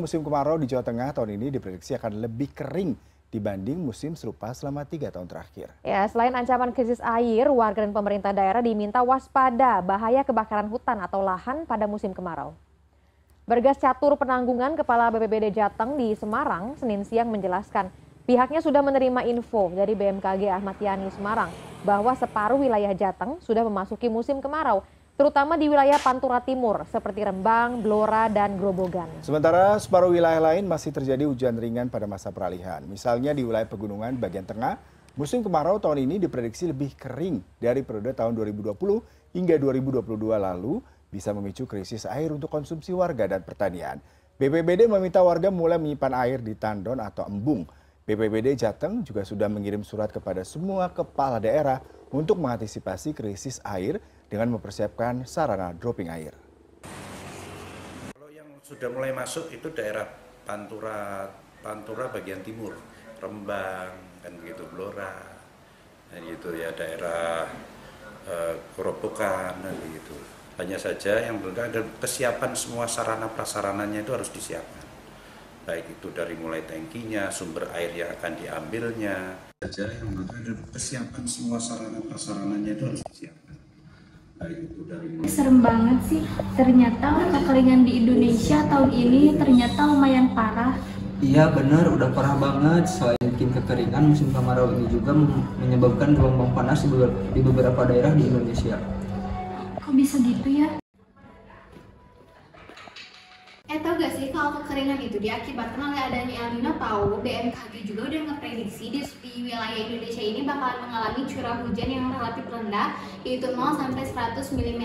Musim kemarau di Jawa Tengah tahun ini diprediksi akan lebih kering dibanding musim serupa selama 3 tahun terakhir. Ya, selain ancaman krisis air, warga dan pemerintah daerah diminta waspada bahaya kebakaran hutan atau lahan pada musim kemarau. Bergas Catur Penanggungan Kepala BPBD Jateng di Semarang, Senin siang menjelaskan pihaknya sudah menerima info dari BMKG Ahmad Yani Semarang bahwa separuh wilayah Jateng sudah memasuki musim kemarau, terutama di wilayah Pantura Timur seperti Rembang, Blora, dan Grobogan. Sementara separuh wilayah lain masih terjadi hujan ringan pada masa peralihan. Misalnya di wilayah pegunungan bagian tengah, musim kemarau tahun ini diprediksi lebih kering dari periode tahun 2020 hingga 2022 lalu, bisa memicu krisis air untuk konsumsi warga dan pertanian. BPBD meminta warga mulai menyimpan air di tandon atau embung. BPBD Jateng juga sudah mengirim surat kepada semua kepala daerah untuk mengantisipasi krisis air dengan mempersiapkan sarana dropping air. Kalau yang sudah mulai masuk itu daerah Pantura bagian timur, Rembang, kan begitu, Blora, dan gitu ya, daerah Grobogan, dan begitu. Hanya saja yang belum ada kesiapan semua sarana prasarananya itu harus disiapkan. Baik itu dari mulai tangkinya, sumber air yang akan diambilnya. Saja yang belum ada kesiapan semua sarana prasarananya itu harus disiapkan. Serem banget sih, ternyata kekeringan di Indonesia tahun ini ternyata lumayan parah. Iya benar, udah parah banget. Selain bikin kekeringan, musim kemarau ini juga menyebabkan gelombang panas di beberapa daerah di Indonesia. Kok bisa gitu ya? Tahu gak sih kalau kekeringan itu diakibatkan oleh adanya El Nino? Tahu, BMKG juga udah ngeprediksi di wilayah Indonesia ini bakalan mengalami curah hujan yang relatif rendah, yaitu 0 sampai 100 mm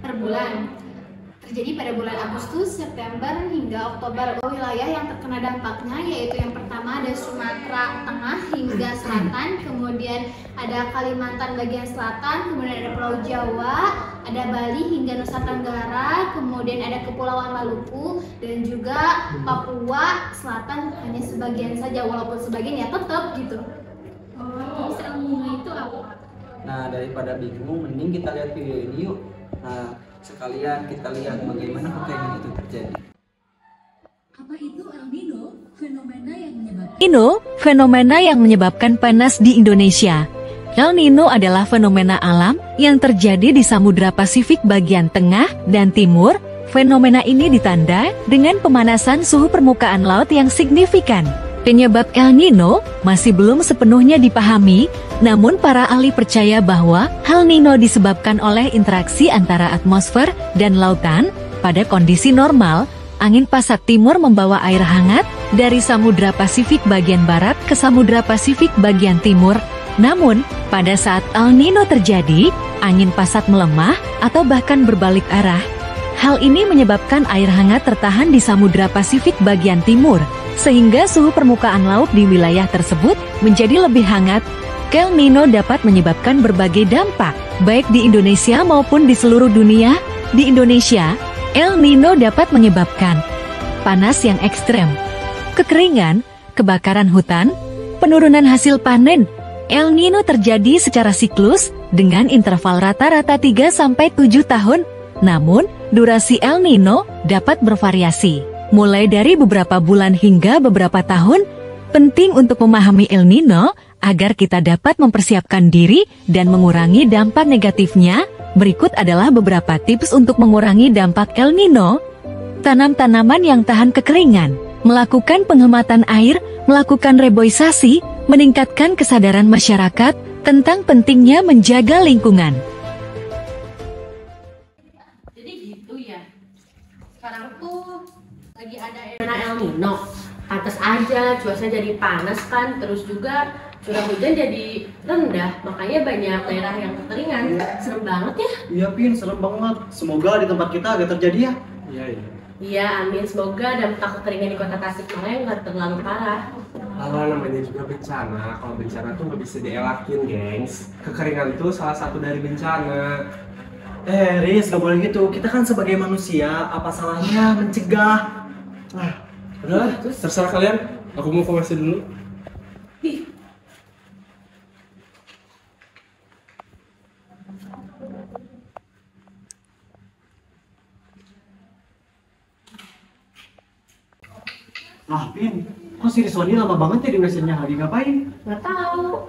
per bulan. Terjadi pada bulan Agustus, September, hingga Oktober. Wilayah yang terkena dampaknya yaitu yang pertama ada Sumatera Tengah hingga Selatan, kemudian ada Kalimantan bagian selatan, kemudian ada Pulau Jawa, ada Bali hingga Nusa Tenggara, kemudian ada Kepulauan Maluku, dan juga Papua Selatan hanya sebagian saja, walaupun sebagian ya tetap gitu. Terus El Nino itu apa? Nah, daripada bingung, mending kita lihat video ini yuk. Nah, sekalian kita lihat bagaimana kekeringan itu terjadi. Apa itu El Nino? Fenomena yang menyebabkan panas di Indonesia. El Nino adalah fenomena alam yang terjadi di Samudra Pasifik bagian tengah dan timur. Fenomena ini ditanda dengan pemanasan suhu permukaan laut yang signifikan. Penyebab El Nino masih belum sepenuhnya dipahami, namun para ahli percaya bahwa El Nino disebabkan oleh interaksi antara atmosfer dan lautan. Pada kondisi normal, angin pasat timur membawa air hangat dari Samudra Pasifik bagian barat ke Samudra Pasifik bagian timur. Namun, pada saat El Nino terjadi, angin pasat melemah atau bahkan berbalik arah. Hal ini menyebabkan air hangat tertahan di Samudra Pasifik bagian timur, sehingga suhu permukaan laut di wilayah tersebut menjadi lebih hangat. El Nino dapat menyebabkan berbagai dampak, baik di Indonesia maupun di seluruh dunia. Di Indonesia, El Nino dapat menyebabkan panas yang ekstrem, kekeringan, kebakaran hutan, penurunan hasil panen. El Nino terjadi secara siklus dengan interval rata-rata 3-7 tahun. Namun, durasi El Nino dapat bervariasi, mulai dari beberapa bulan hingga beberapa tahun. Penting untuk memahami El Nino agar kita dapat mempersiapkan diri dan mengurangi dampak negatifnya. Berikut adalah beberapa tips untuk mengurangi dampak El Nino. Tanam tanaman yang tahan kekeringan, melakukan penghematan air, melakukan reboisasi, meningkatkan kesadaran masyarakat tentang pentingnya menjaga lingkungan. Jadi gitu ya, sekarang tuh lagi ada El Nino, pantas aja cuaca jadi panas kan, terus juga curah hujan jadi rendah, makanya banyak daerah yang kekeringan. Serem banget ya. Iya Pin, serem banget. Semoga di tempat kita agak terjadi ya. Iya, amin. Semoga dampak kekeringan di kota Tasikmalaya nggak terlalu parah. Kalau namanya juga bencana, kalau bencana tuh nggak bisa dielakin, gengs. Kekeringan tuh salah satu dari bencana. Riz, gak boleh gitu. Kita kan sebagai manusia, apa salahnya mencegah? Nah, udah, terserah kalian. Aku mau ke WC dulu. Lah, Pin, kok si Rizwani lama banget ya di WC-nya? Lagi ngapain? Nggak tahu.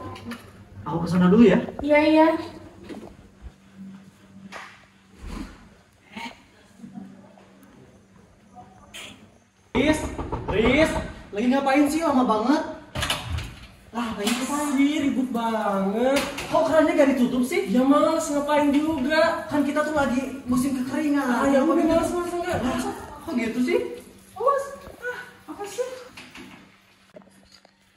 Aku kesana dulu ya. Iya, iya. Riz, lagi ngapain sih lama banget? Lah, lagi ngapain sih? Ribut banget. Kok kerannya gak ditutup sih? Ya males, ngapain juga? Kan kita tuh lagi musim kekeringan. Ah, ya udah males enggak. Kok gitu sih? Awas. Apa sih?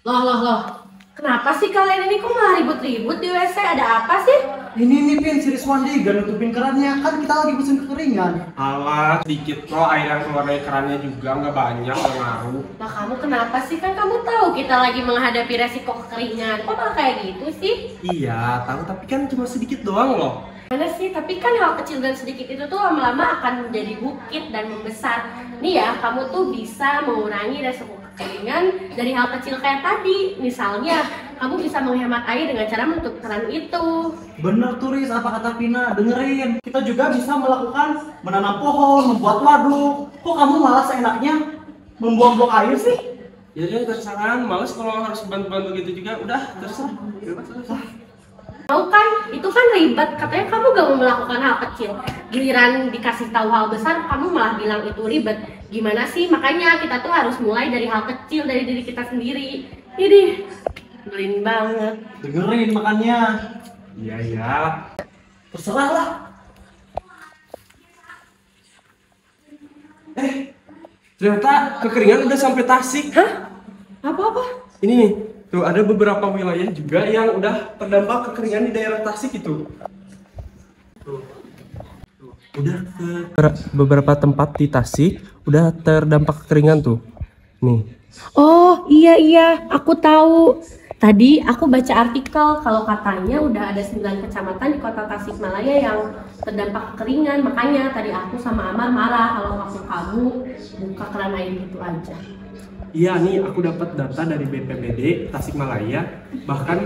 Loh. Kenapa sih kalian ini kok malah ribut-ribut di WC? Ada apa sih? Ini Pin, si Rizwandi gak nutupin kerannya. Kan kita lagi musim kekeringan. Alah, sedikit kok air yang keluar dari kerannya juga, nggak banyak, nggak ngaruh. Nah, kamu kenapa sih? Kan kamu tahu kita lagi menghadapi resiko kekeringan. Kok malah kayak gitu sih? Iya, tahu, tapi kan cuma sedikit doang loh. Mana sih? Tapi kan hal kecil dan sedikit itu tuh lama-lama akan menjadi bukit dan membesar. Nih ya, kamu tuh bisa mengurangi resiko kekeringan dari hal kecil kayak tadi. Misalnya, kamu bisa menghemat air dengan cara menutup keran itu. Bener tuh Riz, apa kata Pina, dengerin. Kita juga bisa melakukan menanam pohon, membuat waduk. Kok kamu malah seenaknya membuang-buang air sih? Ya terserah, males kalau harus bantu-bantu gitu juga. Udah, terserah. Tahu kan, itu kan ribet. Katanya kamu gak mau melakukan hal kecil. Giliran dikasih tahu hal besar, kamu malah bilang itu ribet. Gimana sih? Makanya kita tuh harus mulai dari hal kecil dari diri kita sendiri. Ini belin banget. Dengerin makannya. Iya. Terserah lah. Ternyata kekeringan udah sampai Tasik. Hah? Apa-apa? Ini nih, tuh ada beberapa wilayah juga yang udah terdampak kekeringan di daerah Tasik itu. Udah ke beberapa tempat di Tasik udah terdampak kekeringan tuh. Nih. Oh iya, aku tahu. Tadi aku baca artikel kalau katanya udah ada 9 kecamatan di kota Tasikmalaya yang terdampak kekeringan. Makanya tadi aku sama Amar marah kalau waktu kamu buka keran air gitu aja. Iya nih, aku dapat data dari BPBD Tasikmalaya. Bahkan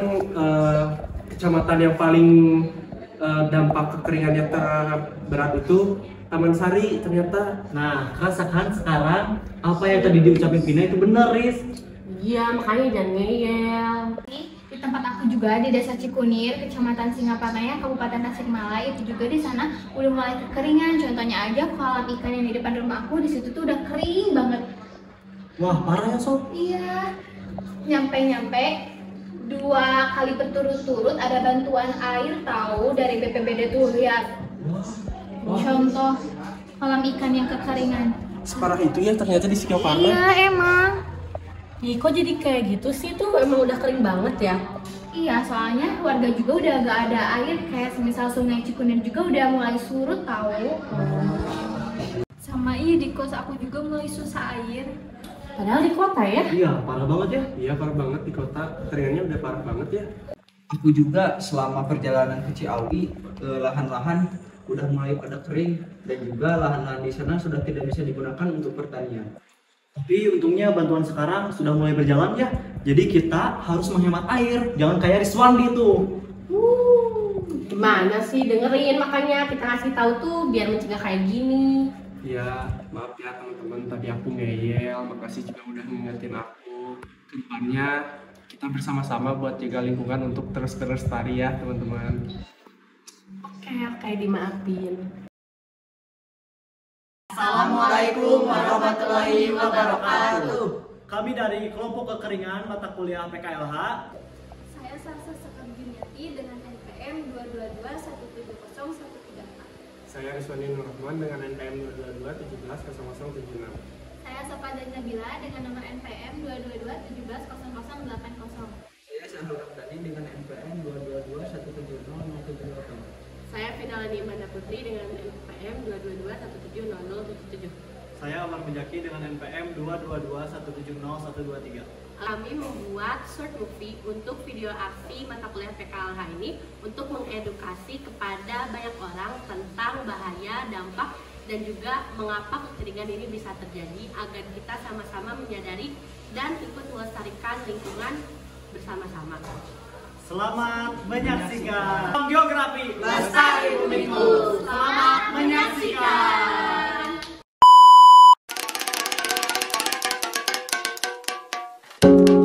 kecamatan yang paling dampak kekeringannya terberat itu Taman Sari ternyata. Nah, rasakan sekarang apa yang tadi diucapin Pina itu bener, Riz. Iya, makanya jangan ngeyel. Di tempat aku juga di Desa Cikunir, Kecamatan Singapataya, Kabupaten Tasikmalaya, itu juga di sana udah mulai kekeringan. Contohnya aja kolam ikan yang di depan rumah aku, di situ tuh udah kering banget. Wah, parah ya Sob. Iya, nyampe 2 kali berturut-turut ada bantuan air tahu dari BPBD tuh, lihat. Contoh kolam ikan yang kekeringan. Separah itu ya ternyata di Singaparna. Iya emang. Ih, kok jadi kayak gitu sih? Tuh emang udah kering banget ya? Iya, soalnya warga juga udah gak ada air. Kayak semisal sungai Cikunir juga udah mulai surut tahu. Sama di kos aku juga mulai susah air. Padahal di kota ya? Iya, parah banget ya. Iya, parah banget di kota. Kekeringannya udah parah banget ya. Aku juga selama perjalanan ke Ciawi, lahan-lahan udah mulai pada kering dan juga lahan-lahan di sana sudah tidak bisa digunakan untuk pertanian. Tapi untungnya bantuan sekarang sudah mulai berjalan ya. Jadi kita harus menghemat air, jangan kayak Rizwandi tuh. Gimana sih? Dengerin, makanya kita kasih tahu tuh biar mencegah kayak gini. Iya, maaf ya teman-teman, tadi aku ngeyel. Makasih juga udah ngingetin aku. Kedepannya kita bersama-sama buat jaga lingkungan untuk terus lestari ya teman-teman. Oke, dimaafin. Assalamualaikum warahmatullahi wabarakatuh. Kami dari kelompok kekeringan mata kuliah PKLH. Saya Sarsa Sekar Juniati dengan NPM 222170134. Saya Rizwani Nur Rahman dengan NPM 222170076. Saya Safada Nabila dengan nomor NPM 222170080. Saya Syahrul Ramdhani dengan NPM 222170078. Saya Finalani Imanda Putri dengan NPM 222170077. Saya Omar Mujaki dengan NPM 222170123. Kami membuat short movie untuk video aksi mata kuliah PKLH ini untuk mengedukasi kepada banyak orang tentang bahaya, dampak, dan juga mengapa kekeringan ini bisa terjadi agar kita sama-sama menyadari dan ikut melestarikan lingkungan bersama-sama. Selamat menyaksikan Geografi Lestari Bumiku. Selamat menyaksikan. Jakarta.